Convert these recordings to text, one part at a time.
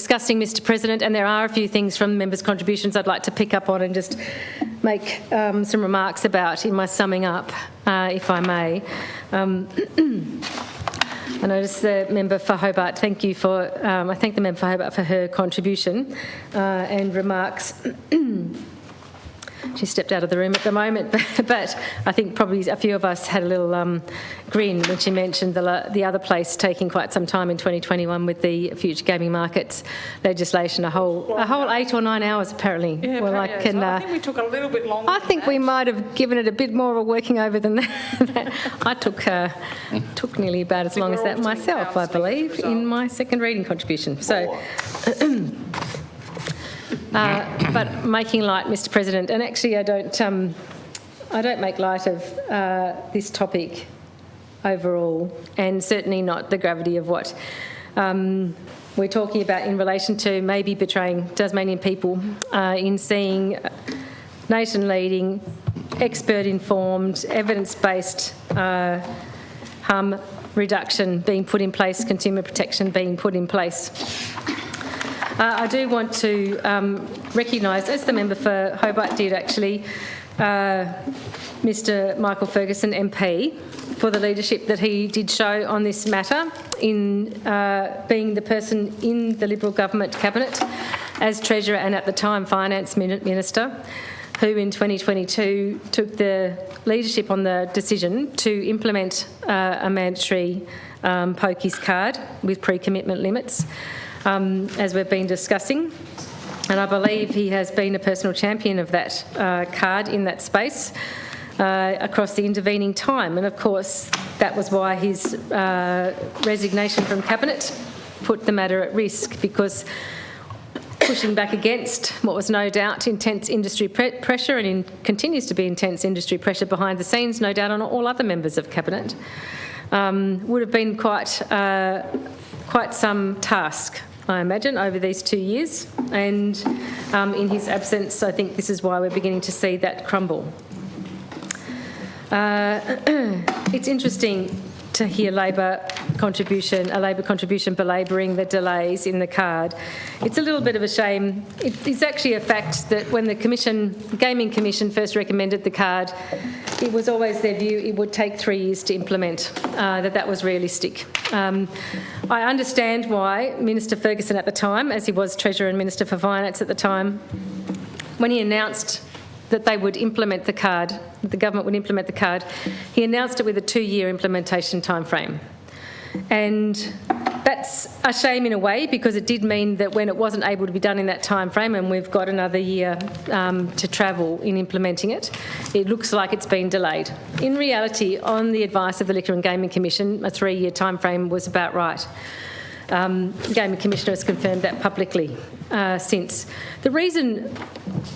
disgusting, Mr President, and there are a few things from members' contributions I'd like to pick up on and just make some remarks about in my summing up, if I may. I notice the member for Hobart, thank you for, I thank the member for Hobart for her contribution and remarks. She stepped out of the room at the moment, but I think probably a few of us had a little grin when she mentioned the other place taking quite some time in 2021 with the future gaming markets legislation, a whole 8 or 9 hours apparently. Yeah, well, I think we took a little bit longer. I think we might have given it a bit more of a working over than that. I took nearly about as long as that myself, I believe, in my second reading contribution. So. But making light, Mr President, and actually I don't make light of this topic overall, and certainly not the gravity of what we're talking about in relation to maybe betraying Tasmanian people in seeing nation-leading, expert-informed, evidence-based harm reduction being put in place, consumer protection being put in place. I do want to recognise, as the member for Hobart did actually, Mr Michael Ferguson MP, for the leadership that he did show on this matter in being the person in the Liberal government cabinet as Treasurer and at the time Finance Minister, who in 2022 took the leadership on the decision to implement a mandatory pokies card with pre-commitment limits. As we've been discussing, and I believe he has been a personal champion of that card in that space across the intervening time, and of course that was why his resignation from Cabinet put the matter at risk, because pushing back against what was no doubt intense industry pressure and continues to be intense industry pressure behind the scenes, no doubt on all other members of Cabinet, would have been quite some task, I imagine, over these 2 years, and in his absence I think this is why we're beginning to see that crumble. It's interesting to hear a Labor contribution belabouring the delays in the card. It's a little bit of a shame. It's actually a fact that when the Gaming Commission first recommended the card, it was always their view it would take 3 years to implement, that was realistic. I understand why Minister Ferguson at the time, as he was Treasurer and Minister for Finance at the time, when he announced that they would implement the card, that the government would implement the card, he announced it with a 2-year implementation timeframe. And that's a shame in a way, because it did mean that when it wasn't able to be done in that timeframe, and we've got another year to travel in implementing it, it looks like it's been delayed. In reality, on the advice of the Liquor and Gaming Commission, a 3-year timeframe was about right. The Gaming Commissioner has confirmed that publicly since. The reason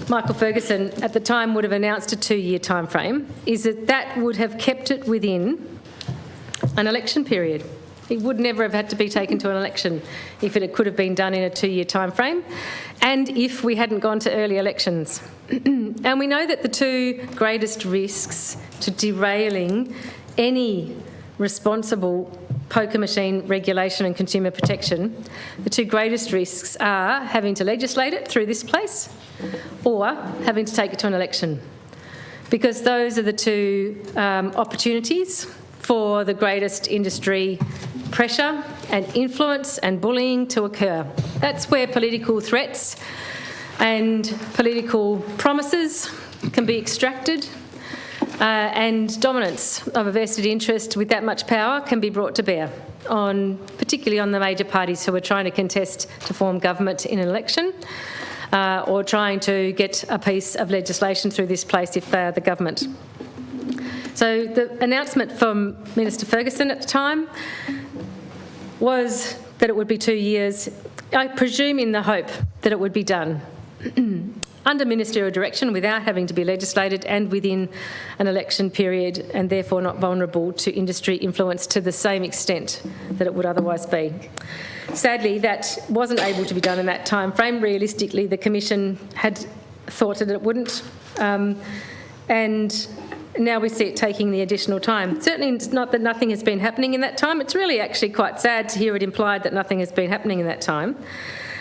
Michael Ferguson at the time would have announced a 2-year timeframe is that would have kept it within an election period. It would never have had to be taken to an election if it could have been done in a 2-year timeframe, and if we hadn't gone to early elections. And we know that the two greatest risks to derailing any responsible poker machine regulation and consumer protection, the two greatest risks are having to legislate it through this place or having to take it to an election, because those are the two opportunities for the greatest industry pressure and influence and bullying to occur. That's where political threats and political promises can be extracted, and dominance of a vested interest with that much power can be brought to bear on, particularly on the major parties who are trying to contest to form government in an election, or trying to get a piece of legislation through this place if they are the government. So the announcement from Minister Ferguson at the time was that it would be 2 years, I presume in the hope that it would be done under ministerial direction without having to be legislated and within an election period, and therefore not vulnerable to industry influence to the same extent that it would otherwise be. Sadly, that wasn't able to be done in that time frame. Realistically, the Commission had thought that it wouldn't, and now we see it taking the additional time. Certainly it's not that nothing has been happening in that time. It's really actually quite sad to hear it implied that nothing has been happening in that time.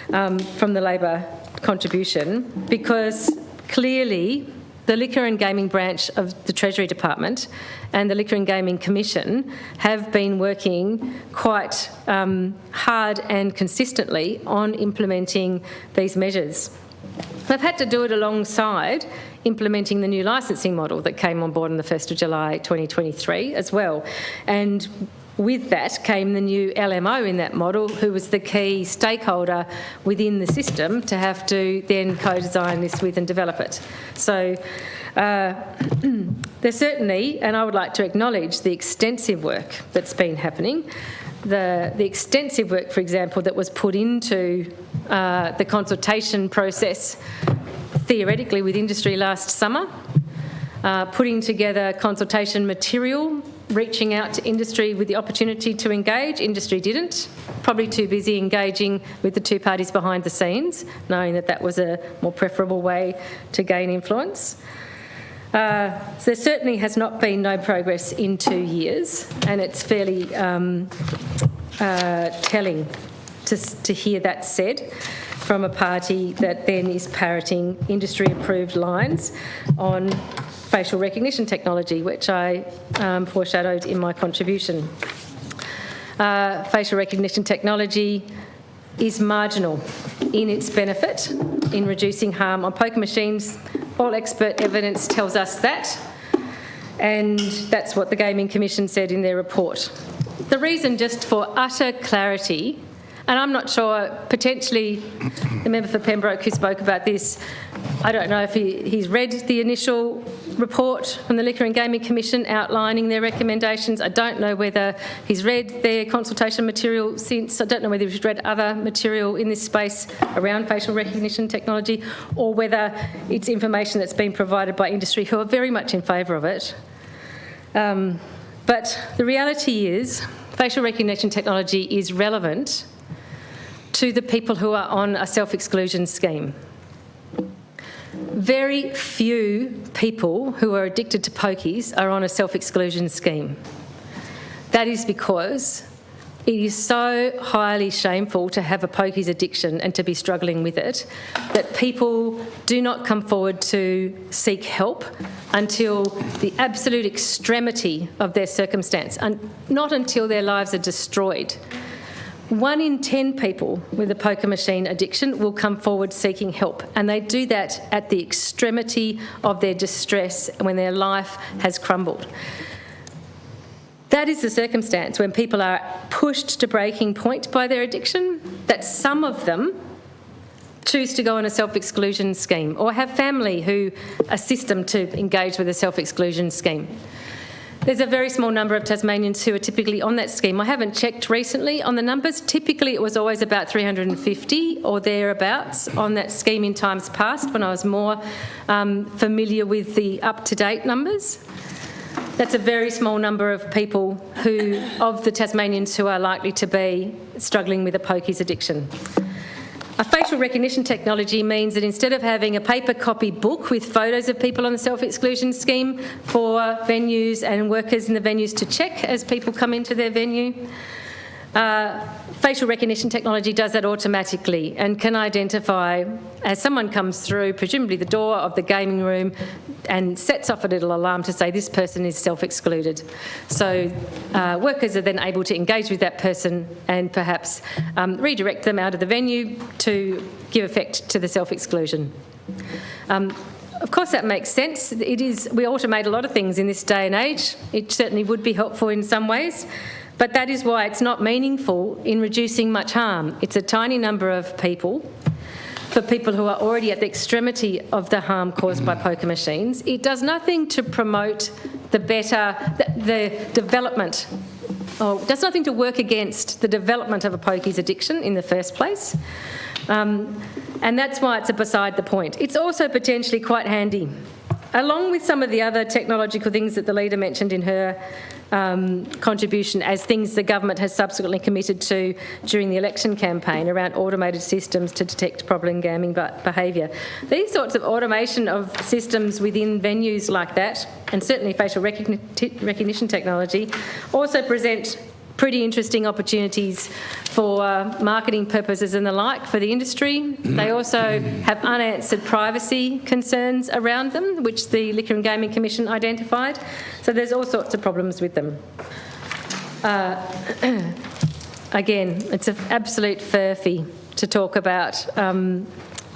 from the Labor contribution, because clearly the Liquor and Gaming branch of the Treasury Department and the Liquor and Gaming Commission have been working quite hard and consistently on implementing these measures. They've had to do it alongside implementing the new licensing model that came on board on the 1st of July 2023 as well. And with that came the new LMO in that model, who was the key stakeholder within the system to have to then co-design this with and develop it. So there's certainly, and I would like to acknowledge the extensive work that's been happening. The extensive work, for example, that was put into the consultation process theoretically with industry last summer, putting together consultation material, reaching out to industry with the opportunity to engage. Industry didn't, probably too busy engaging with the two parties behind the scenes, knowing that that was a more preferable way to gain influence. So there certainly has not been no progress in 2 years, and it's fairly telling to hear that said from a party that then is parroting industry-approved lines on facial recognition technology, which I foreshadowed in my contribution. Facial recognition technology is marginal in its benefit in reducing harm on poker machines. All expert evidence tells us that, and that's what the Gaming Commission said in their report. The reason, just for utter clarity, and I'm not sure, potentially the member for Pembroke who spoke about this, I don't know if he's read the initial report from the Liquor and Gaming Commission outlining their recommendations. I don't know whether he's read their consultation material since. I don't know whether he's read other material in this space around facial recognition technology, or whether it's information that's been provided by industry who are very much in favour of it. But the reality is facial recognition technology is relevant to the people who are on a self-exclusion scheme. Very few people who are addicted to pokies are on a self-exclusion scheme. That is because it is so highly shameful to have a pokies addiction and to be struggling with it that people do not come forward to seek help until the absolute extremity of their circumstance, and not until their lives are destroyed. 1 in 10 people with a poker machine addiction will come forward seeking help, and they do that at the extremity of their distress when their life has crumbled. That is the circumstance when people are pushed to breaking point by their addiction, that some of them choose to go on a self-exclusion scheme or have family who assist them to engage with a self-exclusion scheme. There's a very small number of Tasmanians who are typically on that scheme. I haven't checked recently on the numbers. Typically it was always about 350 or thereabouts on that scheme in times past when I was more familiar with the up-to-date numbers. That's a very small number of people of the Tasmanians who are likely to be struggling with a pokies addiction. A facial recognition technology means that instead of having a paper copy book with photos of people on the self-exclusion scheme for venues and workers in the venues to check as people come into their venue, facial recognition technology does that automatically and can identify as someone comes through, presumably the door of the gaming room, and sets off a little alarm to say this person is self-excluded. So workers are then able to engage with that person and perhaps redirect them out of the venue to give effect to the self-exclusion. Of course that makes sense. We automate a lot of things in this day and age. It certainly would be helpful in some ways, but that is why it's not meaningful in reducing much harm. It's a tiny number of people. For people who are already at the extremity of the harm caused by poker machines, it does nothing to promote the development, or does nothing to work against the development of a pokies addiction in the first place. And that's why it's beside the point. It's also potentially quite handy. Along with some of the other technological things that the leader mentioned in her contribution as things the government has subsequently committed to during the election campaign around automated systems to detect problem gambling behaviour. These sorts of automation of systems within venues like that, and certainly facial recognition technology, also present pretty interesting opportunities for marketing purposes and the like for the industry. They also have unanswered privacy concerns around them, which the Liquor and Gaming Commission identified. So there's all sorts of problems with them. Again, it's an absolute furphy to talk about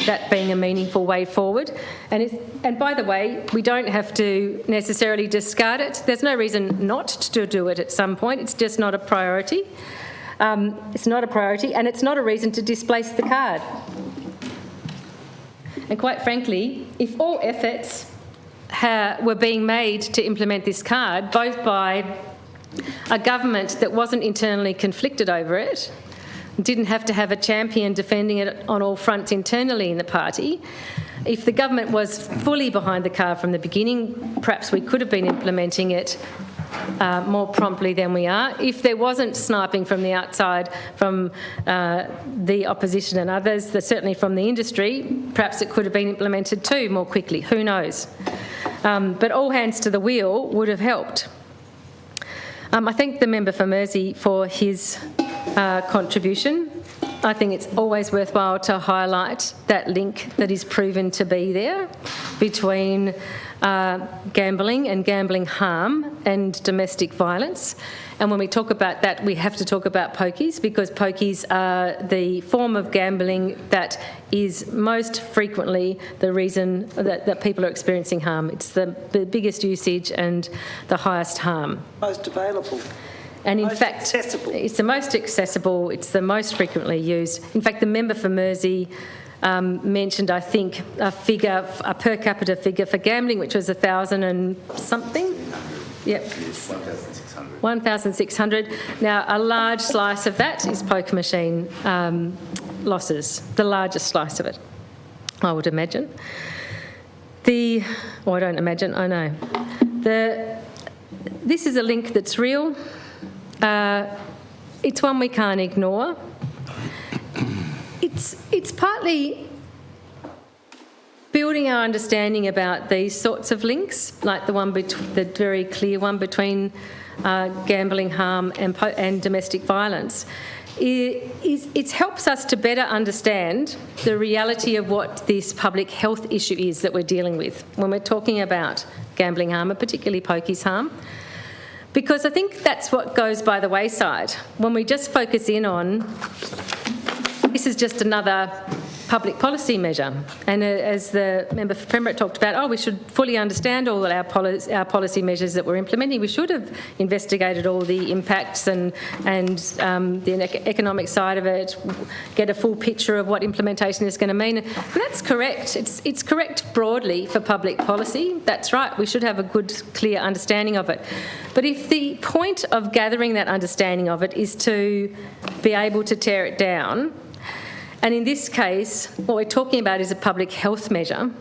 that being a meaningful way forward. And by the way, we don't have to necessarily discard it. There's no reason not to do it at some point. It's just not a priority. It's not a priority, and it's not a reason to displace the card. And quite frankly, if all efforts were being made to implement this card, both by a government that wasn't internally conflicted over it, didn't have to have a champion defending it on all fronts internally in the party. If the government was fully behind the card from the beginning, perhaps we could have been implementing it more promptly than we are. If there wasn't sniping from the outside, from the opposition and others, certainly from the industry, perhaps it could have been implemented too more quickly. Who knows? But all hands to the wheel would have helped. I thank the member for Mersey for his contribution. I think it's always worthwhile to highlight that link that is proven to be there between gambling and gambling harm and domestic violence. And when we talk about that, we have to talk about pokies, because pokies are the form of gambling that is most frequently the reason that people are experiencing harm. It's the biggest usage and the highest harm. Most available. And in most fact, accessible. It's the most accessible, it's the most frequently used. In fact, the member for Mersey mentioned, I think, a per capita figure for gambling, which was 1,000 and something. Yep. 1,600. Now, a large slice of that is poker machine losses, the largest slice of it, I would imagine. I don't imagine, I know. This is a link that's real. It's one we can't ignore. It's partly building our understanding about these sorts of links, like the very clear one between gambling harm and domestic violence. It helps us to better understand the reality of what this public health issue is that we're dealing with when we're talking about gambling harm, and particularly pokies harm. Because I think that's what goes by the wayside when we just focus in on this is just another public policy measure. And as the member for Pembroke talked about, we should fully understand all our policy measures that we're implementing. We should have investigated all the impacts and the economic side of it, get a full picture of what implementation is going to mean. And that's correct. It's correct broadly for public policy. That's right. We should have a good, clear understanding of it. But if the point of gathering that understanding of it is to be able to tear it down, and in this case, what we're talking about is a public health measure,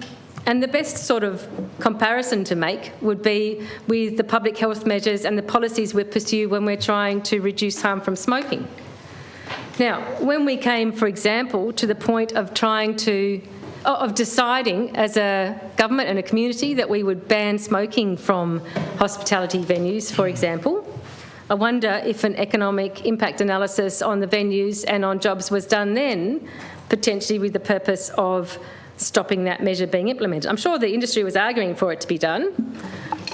and the best sort of comparison to make would be with the public health measures and the policies we pursue when we're trying to reduce harm from smoking. Now, when we came, for example, to the point of deciding as a government and a community that we would ban smoking from hospitality venues, for example, I wonder if an economic impact analysis on the venues and on jobs was done then, potentially with the purpose of stopping that measure being implemented. I'm sure the industry was arguing for it to be done.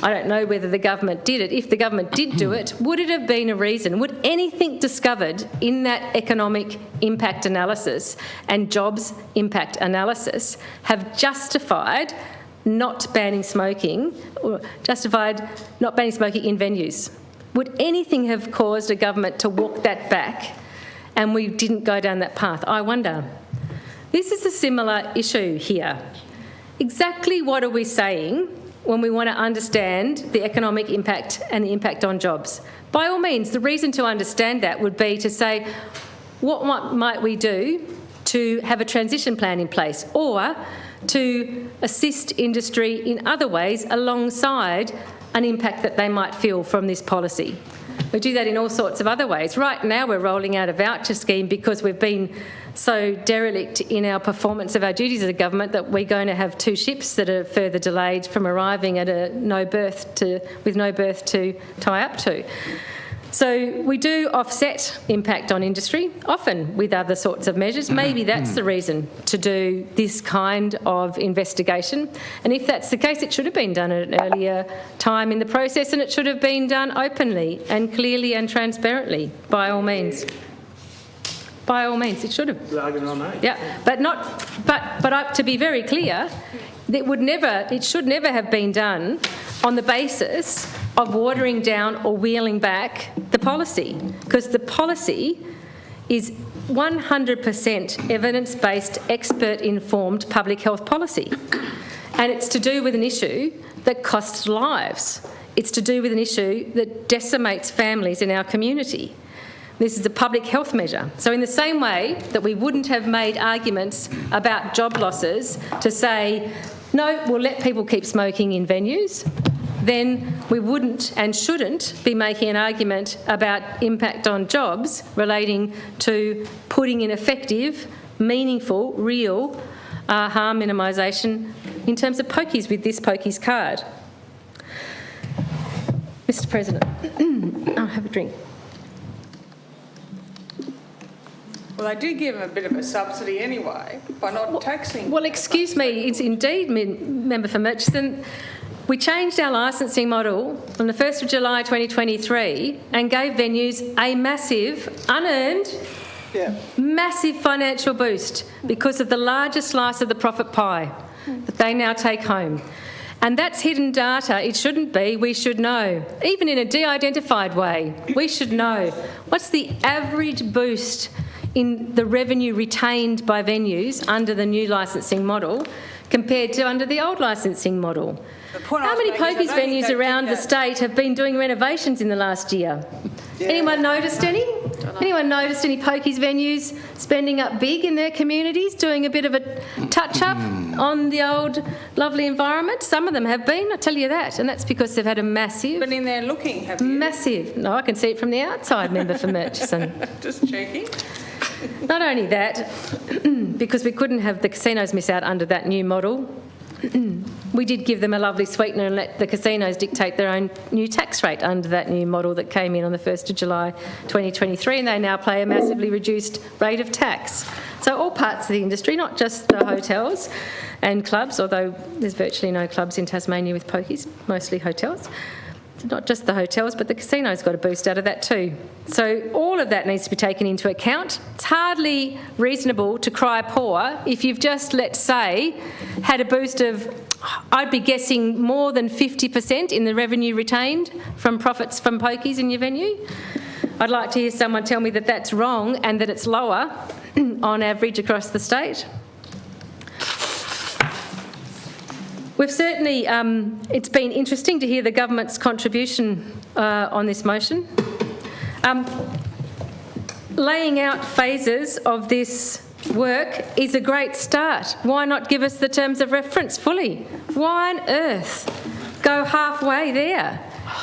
I don't know whether the government did it. If the government did do it, would it have been a reason? Would anything discovered in that economic impact analysis and jobs impact analysis have justified not banning smoking, or justified not banning smoking in venues? Would anything have caused a government to walk that back and we didn't go down that path? I wonder. This is a similar issue here. Exactly what are we saying when we want to understand the economic impact and the impact on jobs? By all means, the reason to understand that would be to say, what might we do to have a transition plan in place, or to assist industry in other ways alongside an impact that they might feel from this policy. We do that in all sorts of other ways. Right now we're rolling out a voucher scheme because we've been so derelict in our performance of our duties as a government that we're going to have 2 ships that are further delayed from arriving at with no berth to tie up to. So we do offset impact on industry, often with other sorts of measures. Maybe that's the reason to do this kind of investigation. And if that's the case, it should have been done at an earlier time in the process, and it should have been done openly and clearly and transparently, by all means. By all means, it should have. The argument I made. Yeah, but to be very clear, it should never have been done on the basis of watering down or wheeling back the policy, because the policy is 100% evidence-based, expert-informed public health policy. And it's to do with an issue that costs lives. It's to do with an issue that decimates families in our community. This is a public health measure. So in the same way that we wouldn't have made arguments about job losses to say, no, we'll let people keep smoking in venues, then we wouldn't and shouldn't be making an argument about impact on jobs relating to putting in effective, meaningful, real harm minimisation in terms of pokies with this pokies card. Mr. President, I'll have a drink. Well, they did give them a bit of a subsidy anyway by not taxing. Well, excuse me, it's indeed, Member for Murchison. We changed our licensing model on the 1st of July 2023 and gave venues a massive, unearned, massive financial boost because of the largest slice of the profit pie that they now take home. And that's hidden data. It shouldn't be. We should know. Even in a de-identified way, we should know. What's the average boost in the revenue retained by venues under the new licensing model compared to under the old licensing model? How many pokies venues around the state have been doing renovations in the last year? Yeah. Anyone noticed any? Anyone noticed any pokies venues spending up big in their communities, doing a bit of a touch-up on the old lovely environment? Some of them have been, I tell you that, and that's because they've had a massive... Been in there looking, have you? Massive. No, I can see it from the outside, Member for Murchison. Just checking. Not only that, because we couldn't have the casinos miss out under that new model, we did give them a lovely sweetener and let the casinos dictate their own new tax rate under that new model that came in on the 1st of July 2023, and they now pay a massively reduced rate of tax. So all parts of the industry, not just the hotels and clubs, although there's virtually no clubs in Tasmania with pokies, mostly hotels. Not just the hotels, but the casinos got a boost out of that too. So all of that needs to be taken into account. It's hardly reasonable to cry poor if you've just, let's say, had a boost of, I'd be guessing, more than 50% in the revenue retained from profits from pokies in your venue. I'd like to hear someone tell me that that's wrong and that it's lower on average across the state. We've certainly, it's been interesting to hear the government's contribution on this motion. Laying out phases of this work is a great start. Why not give us the terms of reference fully? Why on earth go halfway there?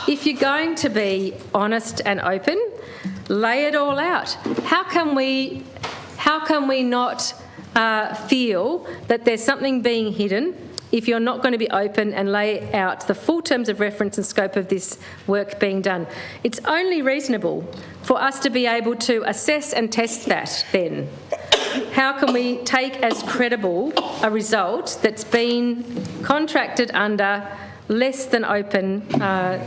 If you're going to be honest and open, lay it all out. How can we not feel that there's something being hidden if you're not going to be open and lay out the full terms of reference and scope of this work being done? It's only reasonable for us to be able to assess and test that then. How can we take as credible a result that's been contracted under less than open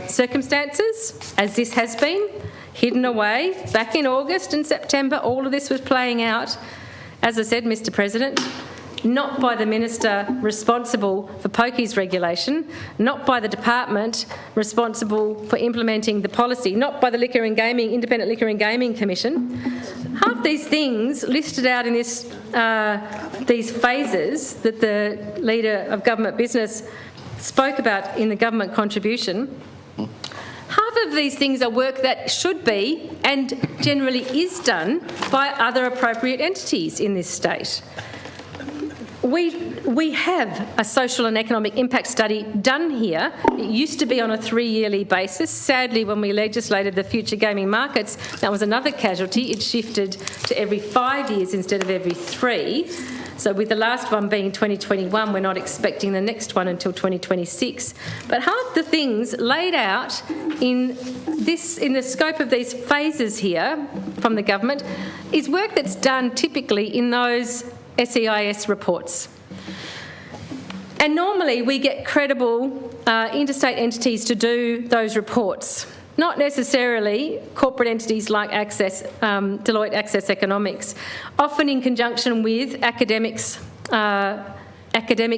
circumstances, as this has been, hidden away? Back in August and September, all of this was playing out, as I said, Mr. President, not by the minister responsible for pokies regulation, not by the department responsible for implementing the policy, not by the Independent Liquor and Gaming Commission. Half these things listed out in this, these phases that the Leader of Government Business spoke about in the government contribution, half of these things are work that should be and generally is done by other appropriate entities in this state. We have a social and economic impact study done here. It used to be on a 3-yearly basis. Sadly, when we legislated the future gaming markets, that was another casualty. It shifted to every 5 years instead of every 3. So with the last one being 2021, we're not expecting the next one until 2026. But half the things laid out in the scope of these phases here from the government is work that's done typically in those SEIS reports. And normally we get credible interstate entities to do those reports, not necessarily corporate entities like Deloitte Access Economics, often in conjunction with academic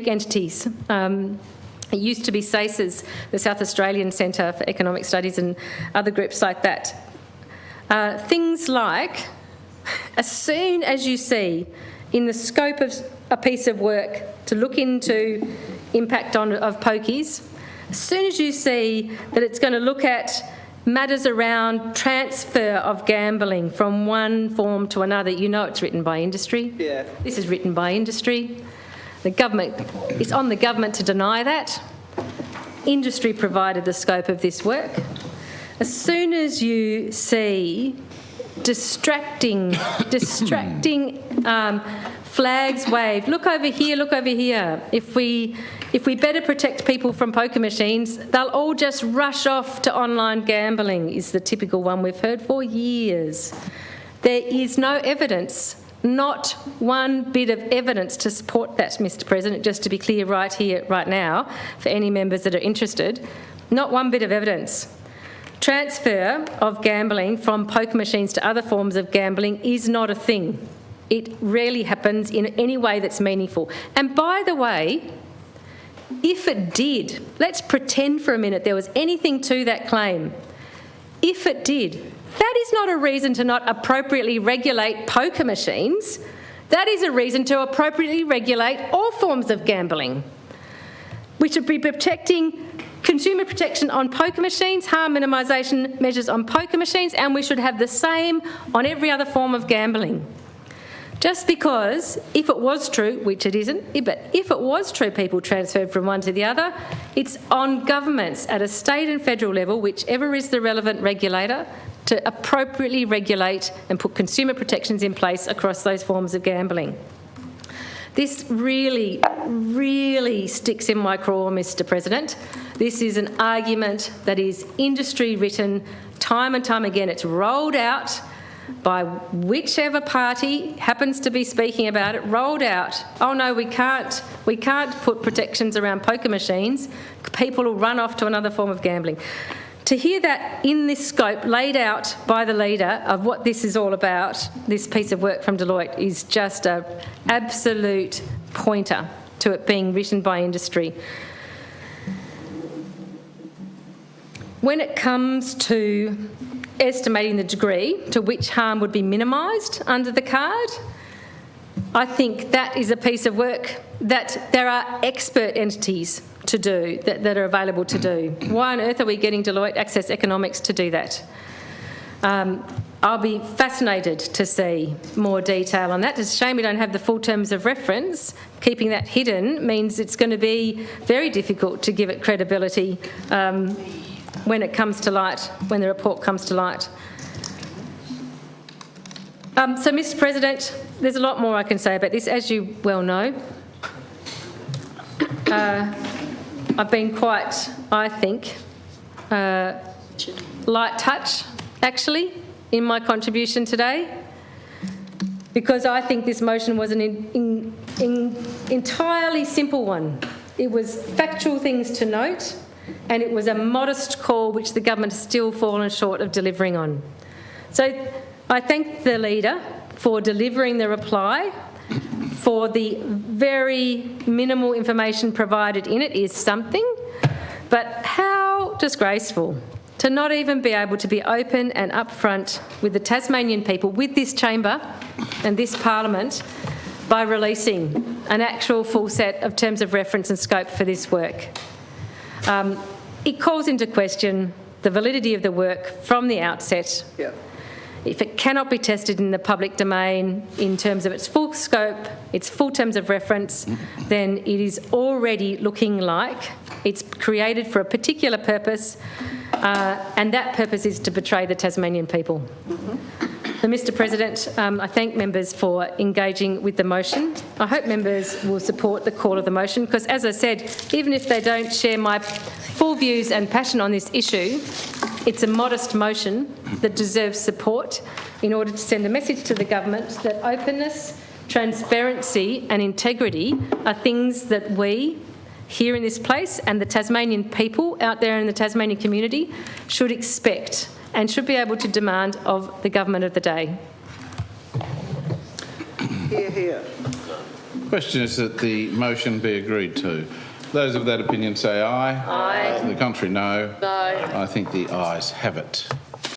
entities. It used to be SACES, the South Australian Centre for Economic Studies, and other groups like that. Things like, as soon as you see in the scope of a piece of work to look into impact of pokies, as soon as you see that it's going to look at matters around transfer of gambling from one form to another, you know it's written by industry. Yeah. This is written by industry. The government, it's on the government to deny that. Industry provided the scope of this work. As soon as you see distracting flags waved, look over here, if we better protect people from poker machines, they'll all just rush off to online gambling, is the typical one we've heard for years. There is no evidence, not one bit of evidence to support that, Mr. President, just to be clear right here, right now, for any members that are interested, not one bit of evidence. Transfer of gambling from poker machines to other forms of gambling is not a thing. It rarely happens in any way that's meaningful. And by the way, if it did, let's pretend for a minute there was anything to that claim. If it did, that is not a reason to not appropriately regulate poker machines. That is a reason to appropriately regulate all forms of gambling. We should be protecting consumer protection on poker machines, harm minimisation measures on poker machines, and we should have the same on every other form of gambling. Just because, if it was true, which it isn't, but if it was true people transferred from one to the other, it's on governments at a state and federal level, whichever is the relevant regulator, to appropriately regulate and put consumer protections in place across those forms of gambling. This really, really sticks in my craw, Mr. President. This is an argument that is industry written time and time again. It's rolled out by whichever party happens to be speaking about it, rolled out. Oh no, we can't put protections around poker machines. People will run off to another form of gambling. To hear that in this scope laid out by the leader of what this is all about, this piece of work from Deloitte, is just an absolute pointer to it being written by industry. When it comes to estimating the degree to which harm would be minimised under the card, I think that is a piece of work that there are expert entities to do, that are available to do. Why on earth are we getting Deloitte Access Economics to do that? I'll be fascinated to see more detail on that. It's a shame we don't have the full terms of reference. Keeping that hidden means it's going to be very difficult to give it credibility when it comes to light, when the report comes to light. So, Mr. President, there's a lot more I can say about this. As you well know, I've been quite, I think, light touch, actually, in my contribution today, because I think this motion was an entirely simple one. It was factual things to note, and it was a modest call which the government has still fallen short of delivering on. So I thank the leader for delivering the reply, for the very minimal information provided in it is something, but how disgraceful to not even be able to be open and upfront with the Tasmanian people, with this chamber and this parliament, by releasing an actual full set of terms of reference and scope for this work. It calls into question the validity of the work from the outset. Yep. If it cannot be tested in the public domain in terms of its full scope, its full terms of reference, then it is already looking like it's created for a particular purpose, and that purpose is to betray the Tasmanian people. Mr President, I thank members for engaging with the motion. I hope members will support the call of the motion because, as I said, even if they don't share my full views and passion on this issue, it's a modest motion that deserves support in order to send a message to the government that openness, transparency and integrity are things that we here in this place and the Tasmanian people out there in the Tasmanian community should expect and should be able to demand of the government of the day. Hear, hear. Question is that the motion be agreed to. Those of that opinion say aye. Aye. The contrary, no. No. I think the ayes have it.